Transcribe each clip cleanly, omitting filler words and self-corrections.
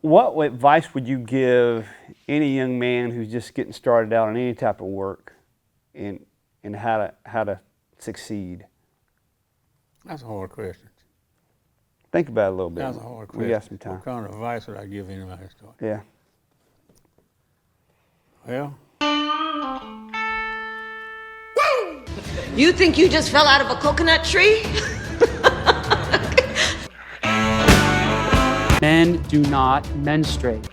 what advice would you give any young man who's just getting started out on any type of work in how to succeed? That's a hard question. Think about it a little bit. That's a hard question. We got some time. What kind of advice would I give anybody to start? Yeah. Well, You think you just fell out of a coconut tree? Men do not menstruate.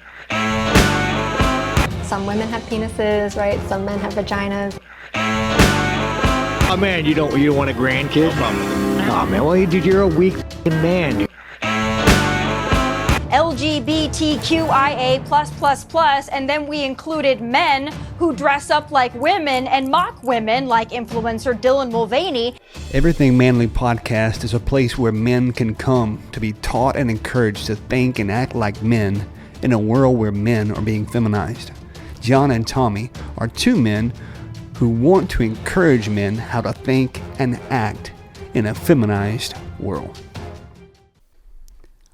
Some women have penises, right? Some men have vaginas. Oh man, you don't want a grandkid? Oh man, well dude, you're a weak man. Dude. LGBTQIA+++, and then we included men who dress up like women and mock women, like influencer Dylan Mulvaney. Everything Manly Podcast is a place where men can come to be taught and encouraged to think and act like men in a world where men are being feminized. John and Tommy are two men who want to encourage men how to think and act in a feminized world.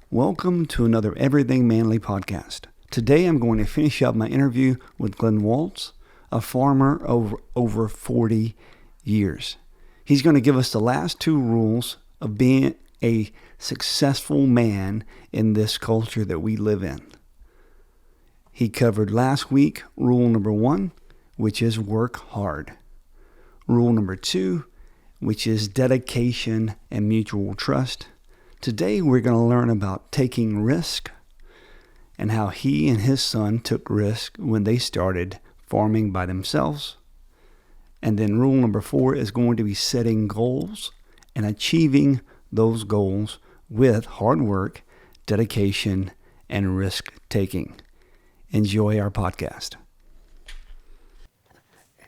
Welcome to another Everything Manly podcast. Today I'm going to finish up my interview with Glen Waltz, a farmer over 40 years. He's going to give us the last two rules of being a successful man in this culture that we live in. He covered last week rule number 1, which is work hard. Rule number 2, which is dedication and mutual trust. Today we're going to learn about taking risk and how he and his son took risk when they started farming by themselves. And then rule number 4 is going to be setting goals and achieving those goals with hard work, dedication, and risk taking. Enjoy our podcast.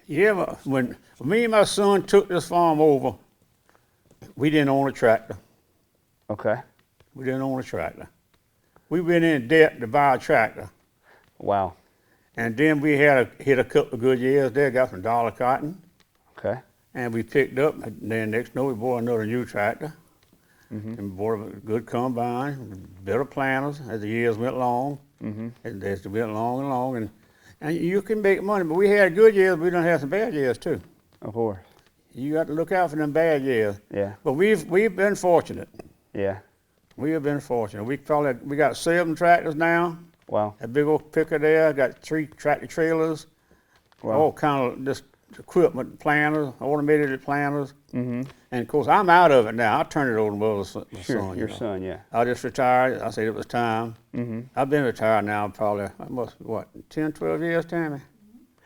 yeah, when me and my son took this farm over, we didn't own a tractor. Okay. We didn't own a tractor. We went in debt to buy a tractor. Wow. And then we had hit a couple of good years there, got some dollar cotton. Okay. And we picked up, and then next year we bought another new tractor. And bought a good combine, better planters as the years went along. As they went along and along. And you can make money, but we had good years, we done had some bad years too. Of course. You got to look out for them bad years. Yeah. But we've been fortunate. Yeah. We have been fortunate. We got 7 tractors now. Wow. A big old picker there. Got 3 tractor trailers. Wow. All kind of this equipment, planters, automated planters. And of course, I'm out of it now. I turned it over to my son. Sure, your you know. son, yeah. I just retired. I said it was time. I've been retired now probably, 10, 12 years, Tammy?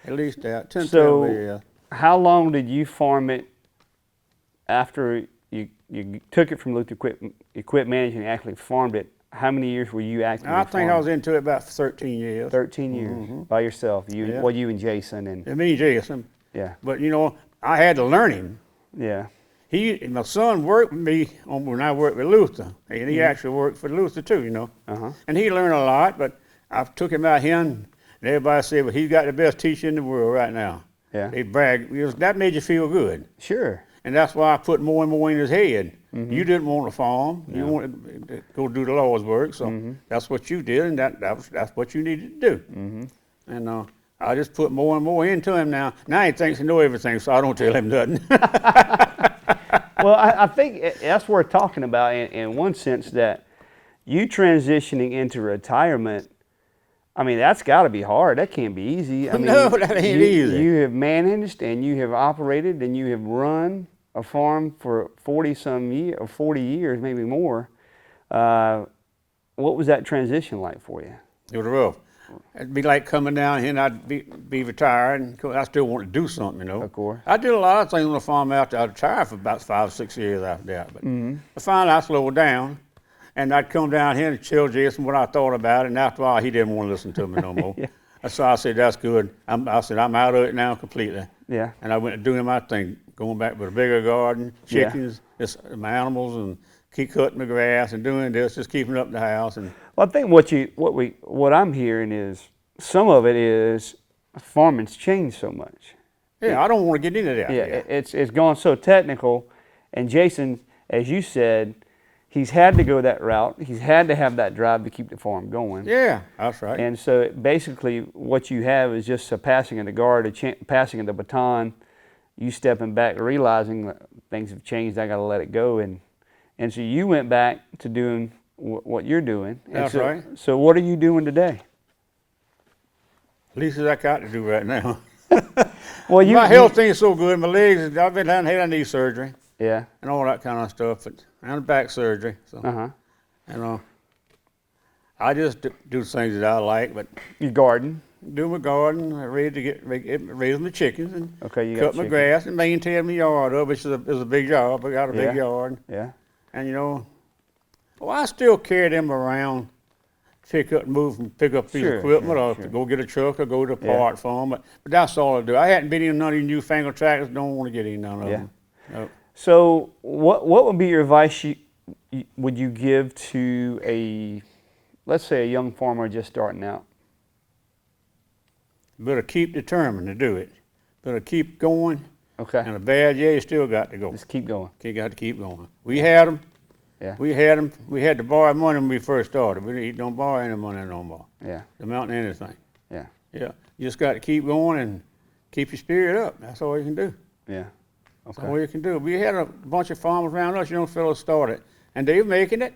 At least that, 10, 12 years. How long did you farm it after you took it from Luther Equipment Management and actually farmed it? How many years were you actively I think farming? I was into it about 13 years. 13 years by yourself. You and Jason and And me and Jason. yeah. But you know, I had to learn him. Yeah. My son worked with me when I worked with Luther, and he actually worked for Luther too, you know. And he learned a lot, but I took him out here, and everybody said, well, he's got the best teacher in the world right now. Yeah. They bragged. That made you feel good. Sure. And that's why I put more and more in his head. You didn't want to farm. You wanted to go do the Lord's work, so that's what you did, and that's what you needed to do. And I just put more and more into him now. Now he thinks he knows everything, so I don't tell him nothing. Well, I think that's worth talking about in one sense, that you transitioning into retirement, I mean, that's got to be hard. That can't be easy. I mean, No, that ain't easy. You have managed and you have operated and you have run a farm for 40 years, maybe more. What was that transition like for you? It was rough. It'd be like coming down here and I'd be retired, and I still want to do something, you know. Of course. I did a lot of things on the farm after I retired for about 5 or 6 years after that. But finally I slowed down, and I'd come down here and tell Jason what I thought about it, and after a while he didn't want to listen to me no more. So I said, that's good. I said, I'm out of it now completely. Yeah. And I went to doing my thing, going back with a bigger garden, chickens, just my animals, and keep cutting the grass and doing this, just keeping up the house. And well, I think what I'm hearing is some of it is farming's changed so much. yeah, I don't want to get into that. Yeah, it's gone so technical, and Jason, as you said, he's had to go that route. He's had to have that drive to keep the farm going. Yeah, that's right. And so basically what you have is just a passing of the guard, a passing of the baton, you stepping back, realizing that things have changed, I got to let it go. And so you went back to doing what you're doing. That's right. So what are you doing today? Least as I got to do right now. Well, my health ain't so good. My legs, I've been had a knee surgery. Yeah. And all that kind of stuff, and back surgery. So, I just do things that I like, but you garden. Do my garden, raise my chickens, and you cut my grass and maintain my yard up, which is a big job. I got a big yard. Yeah. And I still carry them around, pick up a piece of equipment, or go get a truck, or go to a part farm. But that's all I do. I hadn't been in none of these newfangled tractors. Don't want to get in none of them. Nope. So what would be your advice would you give to let's say a young farmer just starting out? Better keep determined to do it. Better keep going. Okay. And a bad year, you still got to go. Just keep going. You got to keep going. We had them. Yeah. We had them. We had to borrow money when we first started. We don't borrow any money no more. Yeah. The amount of anything. Yeah. Yeah. You just got to keep going and keep your spirit up. That's all you can do. Yeah. Okay. That's all you can do. We had a bunch of farmers around us, fellows started, and they're making it.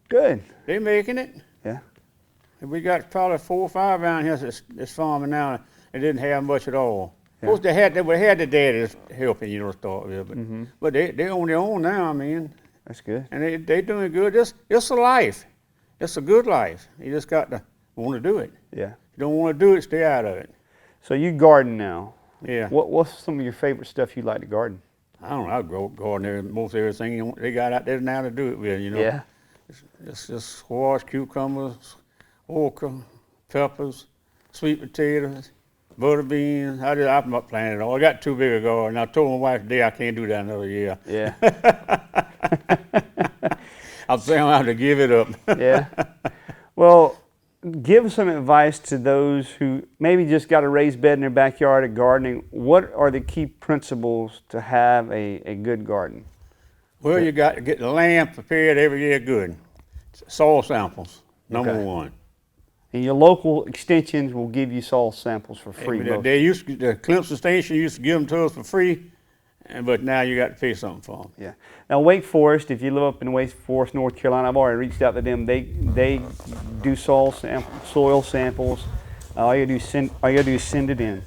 Good. They're making it. Yeah. We got probably 4 or 5 around here that's farming now. They didn't have much at all. Yeah. Of course, they had the daddies helping, start with, but they on their own now. I mean, that's good. And they doing good. It's a life. It's a good life. You just got to want to do it. Yeah. If you don't want to do it, stay out of it. So you garden now. Yeah. What's some of your favorite stuff you like to garden? I don't know. I garden there most everything they got out there now to do it with. Yeah. It's just squash, cucumbers, okra, peppers, sweet potatoes, butter beans. I'm not planting it all. I got too big a garden. I told my wife today I can't do that another year. Yeah. I'm saying I'm going to have to give it up. Yeah. Well, give some advice to those who maybe just got a raised bed in their backyard at gardening. What are the key principles to have a good garden? Well, you got to get the land prepared every year good. Soil samples, number one. And your local extensions will give you soil samples for free. The Clemson Station used to give them to us for free, but now you got to pay something for them. Yeah. Now Wake Forest, if you live up in Wake Forest, North Carolina, I've already reached out to them. They do soil samples. All you gotta do is send it in.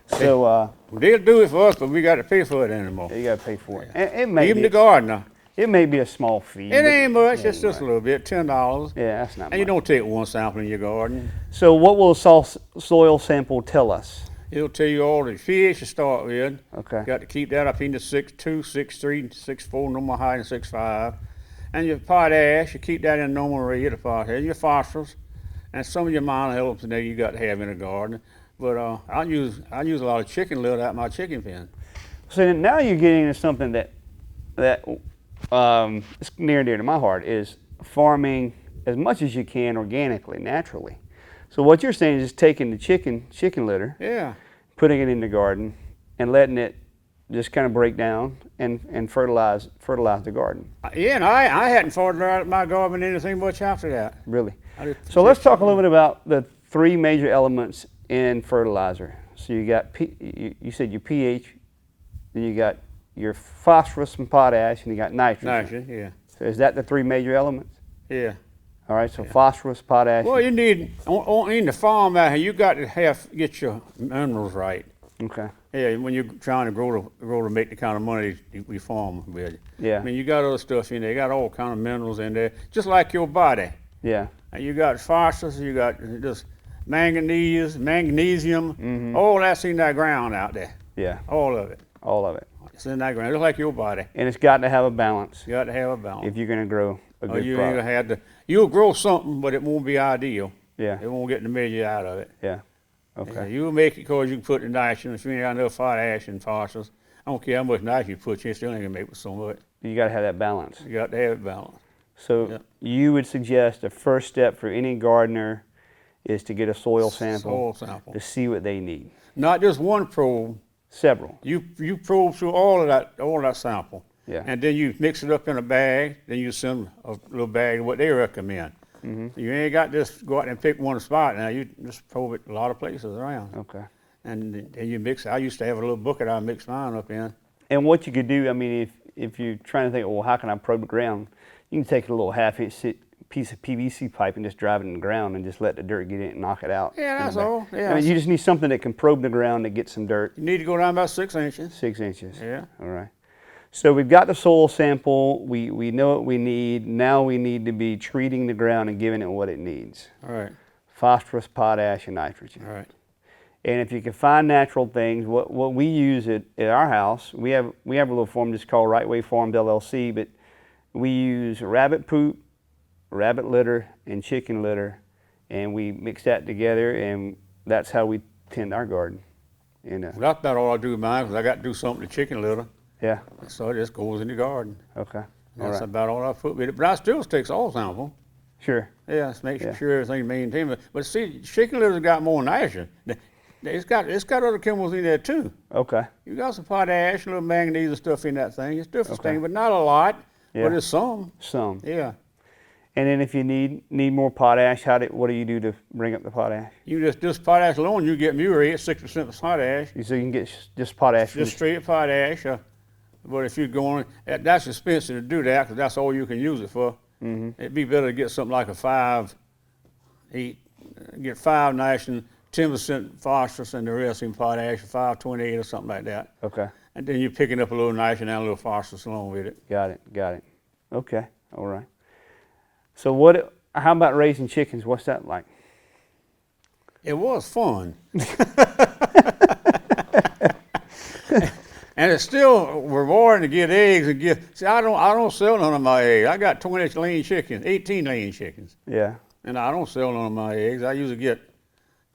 So they'll do it for us, but we got to pay for it anymore. you gotta pay for it. Yeah. It may Even be, the gardener. It may be a small fee. It ain't much. It's just a little bit, $10. Yeah, that's not much. And you don't take one sample in your garden. So what will a soil sample tell us? It'll tell you all the fish to start with. Okay. Got to keep that up into 6'2", 6'3", 6'4", no more higher than 6'5". And your potash, you keep that in normal rate of potash. Your phosphorus, and some of your minor elements that you got to have in a garden. But I use a lot of chicken litter out my chicken pen. So now you're getting into something that is near and dear to my heart, is farming as much as you can organically, naturally. So what you're saying is just taking the chicken litter, yeah, putting it in the garden, and letting it just kind of break down and fertilize the garden. Yeah, and I hadn't fertilized my garden anything much after that. Really. So let's talk a little bit about the 3 major elements in fertilizer. So you got you said your pH, then you got your phosphorus and potash, and you got nitrogen. Nitrogen, yeah. So is that the 3 major elements? Yeah. All right, so phosphorus, potash. Well, you need, in the farm out here, you got to get your minerals right. Okay. Yeah, when you're trying to grow to make the kind of money we farm with. Yeah. I mean, you got other stuff in there. You got all kind of minerals in there, just like your body. Yeah. And you got phosphorus, you got just manganese, magnesium, all that's in that ground out there. Yeah. All of it. All of it. It's in that ground, just like your body. And it's got to have a balance You got to have a balance. if you're going to grow a good you crop. ain't gonna have to. You'll grow something, but it won't be ideal. Yeah. It won't get the measure out of it. Yeah. Yeah, Okay. you'll make it because you can put the nitrogen. If you ain't got enough potash and phosphorus, I don't care how much nitrogen you put, you still ain't gonna make with so much. You got to have that balance. You got to have it balanced. So Yeah. you would suggest the first step for any gardener is to get a soil sample, Soil sample. to see what they need. Not just one probe. Several. You probe through all of that sample. Yeah. And then you mix it up in a bag. Then you send a little bag of what they recommend. You ain't got to just go out and pick one spot. Now you just probe it a lot of places around. Okay. And then you mix. I used to have a little bucket I mix mine up in. And what you could do, I mean, if you're trying to think, well, how can I probe the ground? You can take a little half-inch piece of PVC pipe and just drive it in the ground and just let the dirt get in it and knock it out. Yeah, that's all. Yeah. I mean, you just need something that can probe the ground to get some dirt. You need to go down about 6 inches. 6 inches. Yeah. All right. So we've got the soil sample. We know what we need. Now we need to be treating the ground and giving it what it needs. All right. Phosphorus, potash, and nitrogen. All right. And if you can find natural things, what we use at our house, we have a little farm just called Right Way Farms LLC, but we use rabbit poop, rabbit litter, and chicken litter, and we mix that together, and that's how we tend our garden. And Well, that's about all I do with mine, because I got to do something to chicken litter. yeah, So it just goes in the garden. okay, all That's right, about all I put with it. But I still take soil sample. sure, Yeah, just make Yeah. sure everything's maintained. But see, chicken litter's got more nitrogen. It's got other chemicals in there too. okay, You got some potash, a little manganese and stuff in that thing. It's different Okay. thing, but not a lot. Yeah. But it's some. some. Yeah. And then if you need more potash, what do you do to bring up the potash? You just potash alone, you get murate, 6% of potash. So you can get just potash. Just straight potash. But if you're going, that's expensive to do that because that's all you can use it for. It'd be better to get something like a 5-8, get 5 nitrogen, 10% phosphorus, and the rest in potash, 528 or something like that. Okay, And then you're picking up a little nitrogen and a little phosphorus along with it. got it. Okay, all right. So how about raising chickens? What's that like? It was fun. And it's still rewarding to get eggs and see, I don't sell none of my eggs. I got 20 laying chickens, 18 laying chickens. Yeah, And I don't sell none of my eggs. I usually get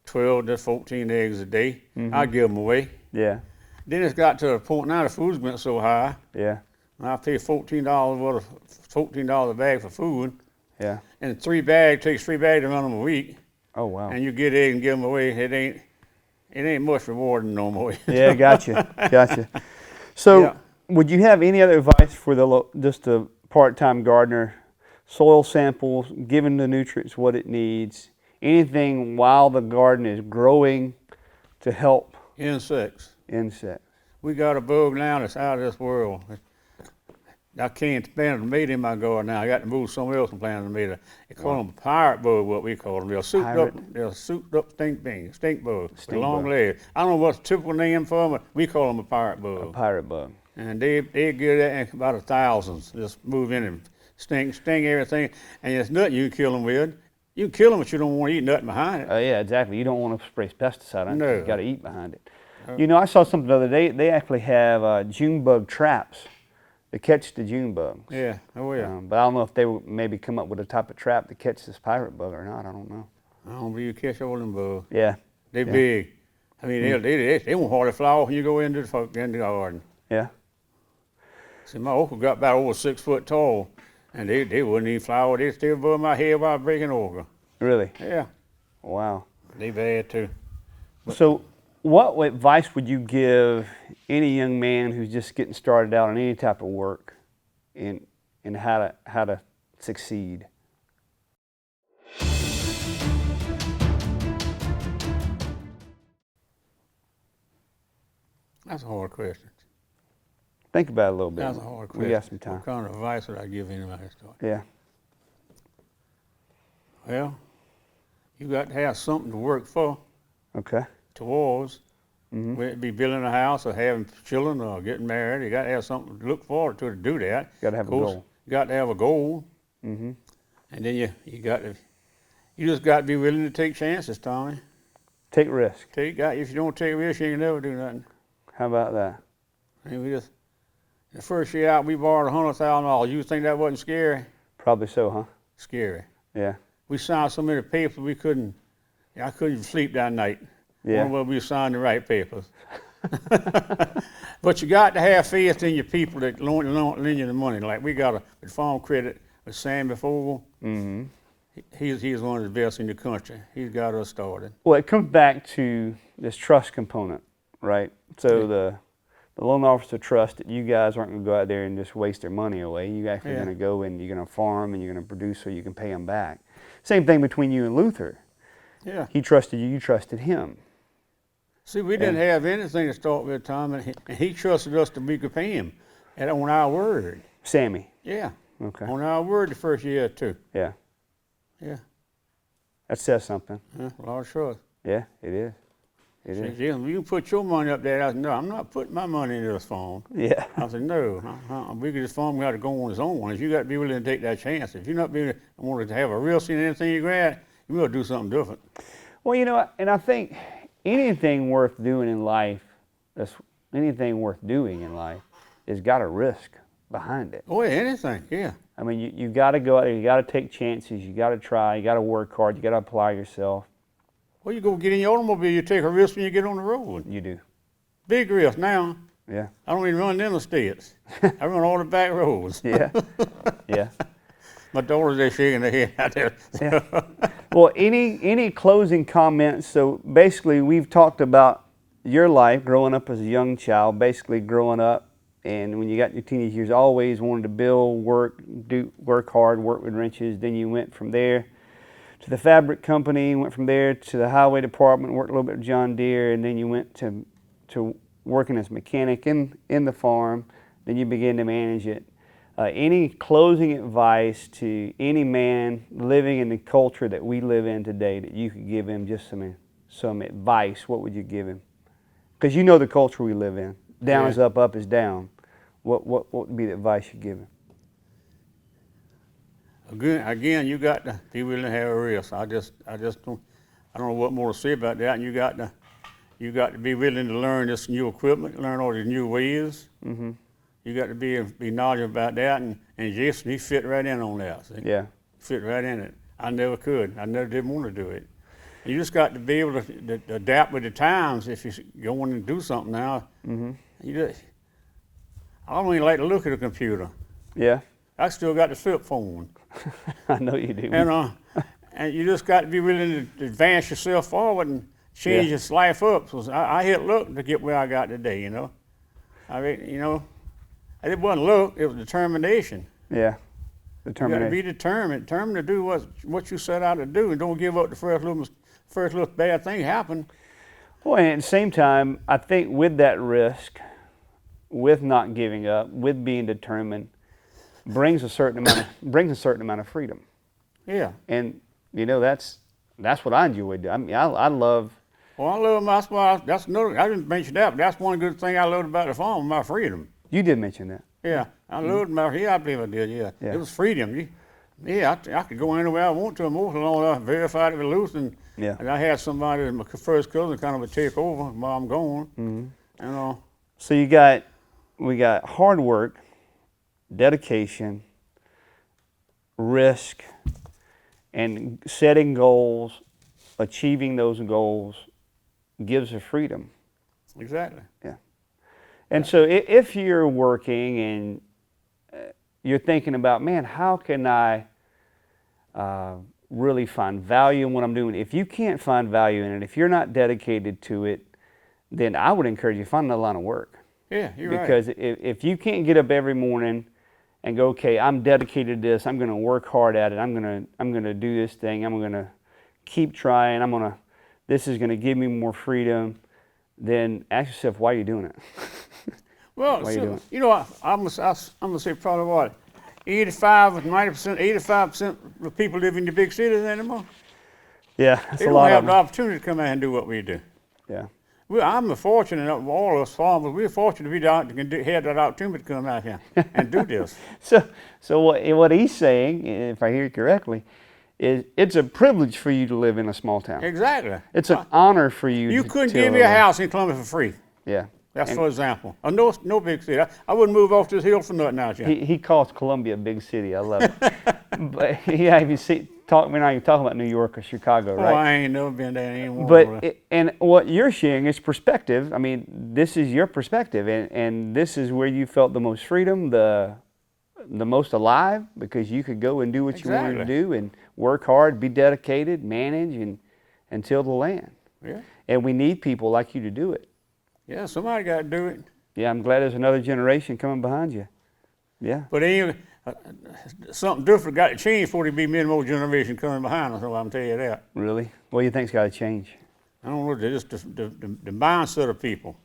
12 to 14 eggs a day. I give them away. yeah, Then it's got to the point now the food's went so high. yeah, I pay $14 worth of $14 a bag for food. yeah. And takes 3 bags to run them a week. Oh, wow. And you get eggs and give them away. It ain't much rewarding no more. Yeah, gotcha. So, Yeah. would you have any other advice for just a part-time gardener? Soil samples, giving the nutrients what it needs, anything while the garden is growing to help Insects. insects. We got a bug now that's out of this world. I can't plant a tomato in my garden now. I got to move somewhere else and plant a tomato. They call them pirate bug, what we call them. They're souped up stink bug with long bug. legs. I don't know what's the typical name for them, but we call them a pirate bug. A pirate bug. And they get that in about 1,000. Just move in and sting everything. And there's nothing you can kill them with. You can kill them, but you don't want to eat nothing behind it. Yeah, exactly. You don't want to spray pesticide on it. No. You got to eat behind it. You know, I saw something the other day. They actually have June bug traps to catch the June bugs. Yeah, oh yeah. But I don't know if they would maybe come up with a type of trap to catch this pirate bug or not. I don't know. I don't believe you catch all them bugs. Yeah. They big. I mean, they won't hardly fly off when you go into the garden. Yeah. See, my okra got about over 6 foot tall, and they wouldn't even fly over. They stay above my head while breaking okra. Really? Yeah, Wow. they bad too. So, what advice would you give any young man who's just getting started out on any type of work in how to succeed? That's a hard question. Think about it a little bit. That's a hard question. We got some time. What kind of advice would I give anybody starting? Yeah. Well, you got to have something to work for, Okay. towards. Whether it be building a house or having children or getting married, you got to have something to look forward to do that. Got to have Of a course, goal. You got to have a goal. Mm-hmm. And then you just got to be willing to take chances, Tommy. Take risk. If you don't take risks, you can never do nothing. How about that? I mean, the first year out, we borrowed $100,000. You think that wasn't scary? Probably so, huh? Scary. Yeah. We signed so many papers I couldn't even sleep that night. Yeah. Whether we signed the right papers. But you got to have faith in your people that lend you the money. Like we got a farm credit with Sam before. Mm-hmm. He's one of the best in the country. He's got us started. Well, it comes back to this trust component, right? So the loan officer trusts that you guys aren't going to go out there and just waste their money away. You actually going to go and you're going to farm and you're going to produce so you can pay them back. Same thing between you and Luther. Yeah. He trusted you, you trusted him. See, we didn't have anything to start with, Tom, and he trusted us to we could pay him, and on our word. Sammy. Yeah. Okay. On our word the first year or two. Yeah. Yeah. That says something. Yeah, a lot of trust. Yeah, it is. It is. Yeah, you put your money up there. I said, no, I'm not putting my money into this farm. Yeah. I said, no, we could just farm got to go on its own. You got to be willing to take that chance. If you're not wanting to have a real in anything you grab, you will do something different. Well, you know, and I think anything worth doing in life, has got a risk behind it. Oh, yeah, anything, yeah. I mean, you got to go out there, you got to take chances, you got to try, you got to work hard, you got to apply yourself. Well, you go get in your automobile, you take a risk when you get on the road. You do. Big risk now. Yeah. I don't even run them the states. I run all the back roads. Yeah. Yeah. My daughters, they're shaking their head out there. Yeah. Well, any closing comments? So basically, we've talked about your life growing up as a young child, basically growing up, and when you got your teenage years, always wanted to build, work hard, work with wrenches. Then you went from there to the fabric company, went from there to the highway department, worked a little bit with John Deere, and then you went to working as a mechanic in the farm. Then you began to manage it. Any closing advice to any man living in the culture that we live in today that you could give him just some advice? What would you give him? Because you know the culture we live in. Down is up is down. What would be the advice you give him? Again, you got to be willing to have a risk. I just don't know what more to say about that. And you got to be willing to learn this new equipment, learn all these new ways. Mm-hmm. You got to be knowledgeable about that. And Jason, he fit right in on that. See? Yeah. Fit right in it. I never could. I never did want to do it. You just got to be able to adapt with the times. If you're going to do something now, I don't even like to look at a computer. Yeah. I still got the flip phone. I know you do. And you just got to be willing to advance yourself forward and change your life up. So I hit luck to get where I got today, you know. I mean, you know, it wasn't luck, it was determination. Yeah, determination. You got to be determined to do what you set out to do, and don't give up the first little bad thing happen. Well, and at the same time, I think with that risk, with not giving up, with being determined, brings a certain amount of freedom. Yeah. And you know that's what I enjoy doing. I mean, I love. Well, I love that's another. I didn't mention that, but that's one good thing I loved about the farm, my freedom. You did mention that. Yeah, I loved my. Yeah, I believe I did. Yeah, it was freedom. I could go anywhere I want to. Most of all, I verified it with Luther, and I had somebody, my first cousin, kind of would take over while I'm gone. Mm-hmm. So we got hard work, dedication, risk, and setting goals, achieving those goals gives a freedom. Exactly. Yeah. And so if you're working and you're thinking about, man, how can I really find value in what I'm doing? If you can't find value in it, if you're not dedicated to it, then I would encourage you to find another line of work. Yeah, you're right. Because if you can't get up every morning and go, okay, I'm dedicated to this, I'm going to work hard at it, I'm going to do this thing, I'm going to keep trying, this is going to give me more freedom, then ask yourself, why are you doing it? Well, you know, I'm going to say probably what, 85% of the people live in the big cities anymore. Yeah, that's they a lot don't have of the opportunity to come out and do what we do. Yeah. I'm fortunate of all us farmers. We're fortunate to be out to have that opportunity to come out here and do this. So what he's saying, if I hear you correctly, is it's a privilege for you to live in a small town. Exactly. It's an honor for you. You couldn't give me a house in Columbia for free. Yeah. That's for example. No big city. I wouldn't move off this hill for nothing out here. He calls Columbia a big city. I love it. But yeah, if you see, we're not even talking about New York or Chicago, right? Oh, I ain't never been there anymore. But and what you're sharing is perspective. I mean, this is your perspective, and this is where you felt the most freedom, the most alive, because you could go and do what you wanted to do and work hard, be dedicated, manage, and till the land. Yeah. And we need people like you to do it. Yeah, somebody got to do it. Yeah, I'm glad there's another generation coming behind you. Yeah. But ain't something different got to change before there be many more generations coming behind us. So I'm telling you that. Really? What do you think's got to change? I don't know. Just the mindset of people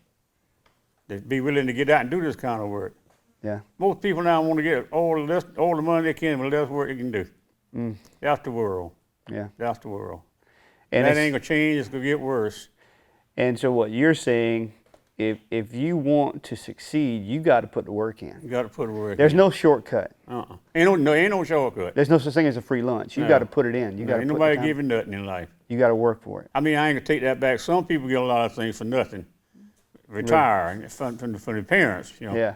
that be willing to get out and do this kind of work. Yeah. Most people now want to get all the money they can, but less work they can do. That's the world. Yeah. That's the world. And that ain't gonna change. It's gonna get worse. And so what you're saying, if you want to succeed, you got to put the work in. You got to put the work. There's no shortcut. Ain't no shortcut. There's no such thing as a free lunch. You got to put it in. You got to. Ain't nobody giving nothing in life. You got to work for it. I mean, I ain't gonna take that back. Some people get a lot of things for nothing. Retire from their parents, you know. Yeah.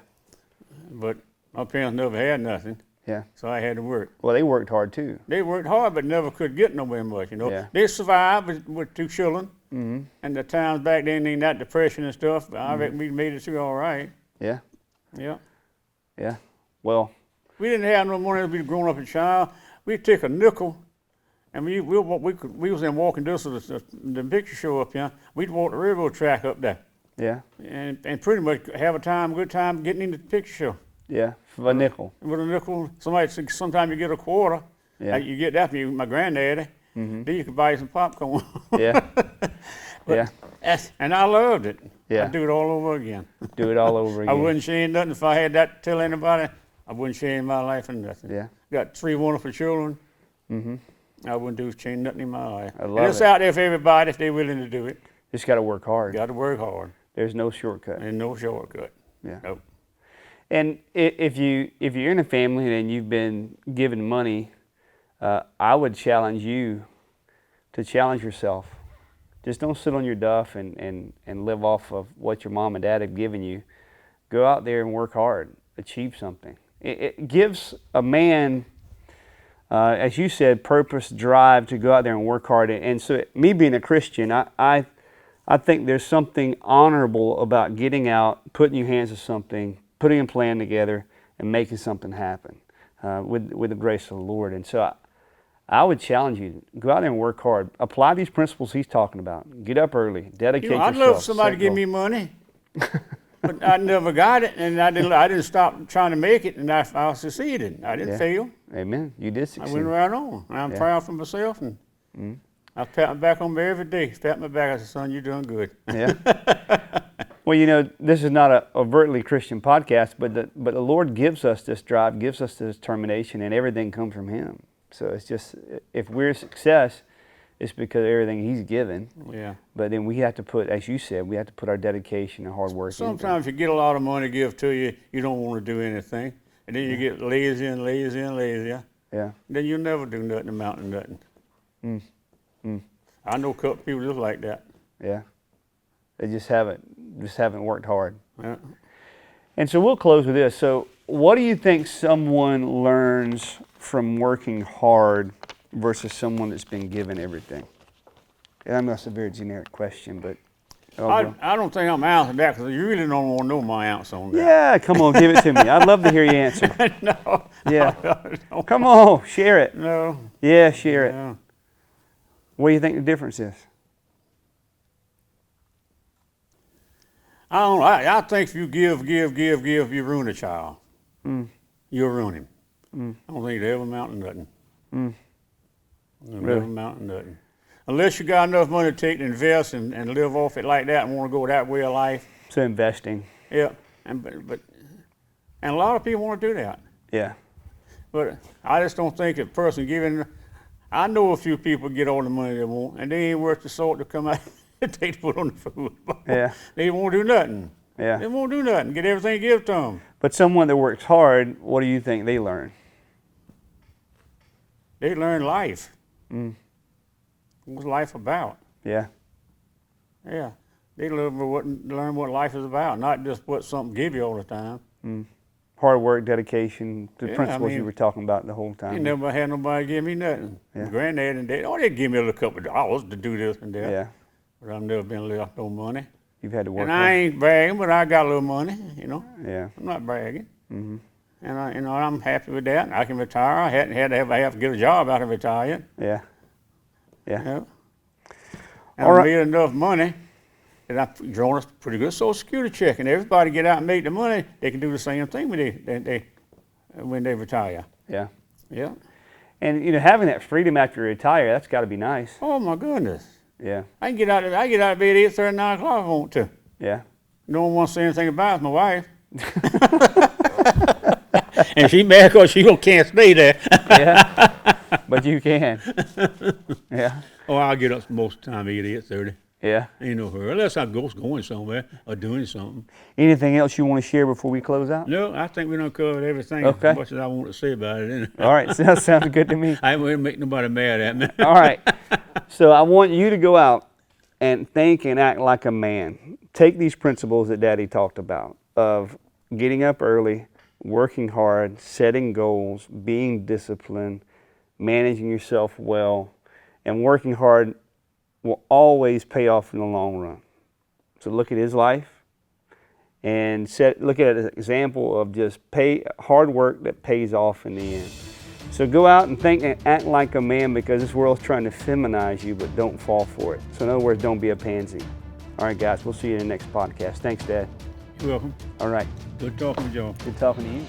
But my parents never had nothing. Yeah. So I had to work. Well, they worked hard too. They worked hard, but never could get nowhere much, you know. Yeah. They survived with 2 children. And the times back then ain't that depression and stuff. But I reckon we made it through all right. Yeah. Yeah. Yeah. Well. We didn't have no money as we growing up a child. We'd take a nickel, and we was in walking distance of the picture show up here. We'd walk the railroad track up there. Yeah. And pretty much have a good time getting into the picture show. Yeah. For a nickel. With a nickel, sometimes you get a quarter. Yeah. You get that from my granddaddy. Then you could buy you some popcorn. Yeah. Yeah. And I loved it. Yeah. I'd do it all over again. Do it all over again. I wouldn't change nothing if I had that to tell anybody. I wouldn't change my life or nothing. Yeah. Got 3 wonderful children. I wouldn't change nothing in my life. I love and it's out there for everybody if they're willing to do it. Just got to work hard. Got to work hard. There's no shortcut. And no shortcut. Yeah. Nope. And if you're in a family and you've been given money, I would challenge you to challenge yourself. Just don't sit on your duff and live off of what your mom and dad have given you. Go out there and work hard. Achieve something. It gives a man, as you said, purpose, drive to go out there and work hard. And so me being a Christian, I think there's something honorable about getting out, putting your hands to something, putting a plan together, and making something happen with the grace of the Lord. And so I would challenge you, go out there and work hard. Apply these principles he's talking about. Get up early, dedicate yourself. I'd love somebody to give me money. But I never got it, and I didn't stop trying to make it, and I succeeded. I didn't fail. Amen. You did succeed. I went right on, and I'm proud for myself, and I pat my back on me every day. Pat my back. I said, "Son, you're doing good." Yeah. Well, you know, this is not a overtly Christian podcast, but the Lord gives us this drive, gives us this determination, and everything comes from Him. So it's just, if we're a success, it's because of everything He's given. Yeah. But then we have to put, as you said, we have to put our dedication and hard work into it. Sometimes you get a lot of money give to you, you don't want to do anything, and then you get lazy and lazy and lazy. Yeah. Then you'll never do nothing amounting to nothing. I know a couple people just like that. Yeah. They just haven't worked hard. Yeah. And so we'll close with this. So what do you think someone learns from working hard versus someone that's been given everything? And I know that's a very generic question, but I don't think I'm answering that because you really don't want to know my answer on that. Yeah, come on, give it to me. I'd love to hear your answer. No. Yeah. Come on, share it. No. Yeah, share it. No. What do you think the difference is? I don't know. I think if you give, you ruin a child. You'll ruin him. I don't think it ever amount to nothing. It'll never amount to nothing. Unless you got enough money to take and invest and live off it like that and want to go that way of life. So investing. Yeah. And a lot of people want to do that. Yeah. But I just don't think a person giving. I know a few people get all the money they want, and they ain't worth the salt to come out and take to put on the food. Yeah. They won't do nothing. Yeah. They won't do nothing. Get everything give to them. But someone that works hard, what do you think they learn? They learn life. What's life about? Yeah. Yeah. They learn what life is about, not just what something give you all the time. Hard work, dedication, the Yeah, principles I mean, you were talking about the whole time. Ain't never had nobody give me nothing. Yeah. Granddad and dad, they'd give me a little couple of dollars to do this and that. Yeah. But I've never been left no money. You've had to work And hard. I ain't bragging, but I got a little money, you know. Yeah. I'm not bragging. And I'm happy with that. I can retire. I have to get a job out of retiring. Yeah. Yeah. Yeah. And All I right. made enough money and I've drawn a pretty good Social Security check, and everybody get out and make the money, they can do the same thing when they retire. Yeah. Yeah. And having that freedom after you retire, that's got to be nice. Oh my goodness. Yeah. I get out of bed at 8:30, 9 o'clock if I want to. Yeah. No one wants to say anything about it, my wife. And she mad because she can't stay there. Yeah. But you can. Yeah. Oh, I'll get up most of the time, 8:30. Yeah. Ain't no hurry, unless I'm going somewhere or doing something. Anything else you want to share before we close out? No, I think we done covered everything Okay. as much as I want to say about it. All right. Sounds good to me. I ain't going to make nobody mad at me. All right. So I want you to go out and think and act like a man. Take these principles that Daddy talked about of getting up early, working hard, setting goals, being disciplined, managing yourself well, and working hard will always pay off in the long run. So look at his life and look at an example of just hard work that pays off in the end. So go out and think and act like a man, because this world's trying to feminize you, but don't fall for it. So in other words, don't be a pansy. All right, guys, we'll see you in the next podcast. Thanks, Dad. You're welcome. All right. Good talking to y'all. Good talking to you.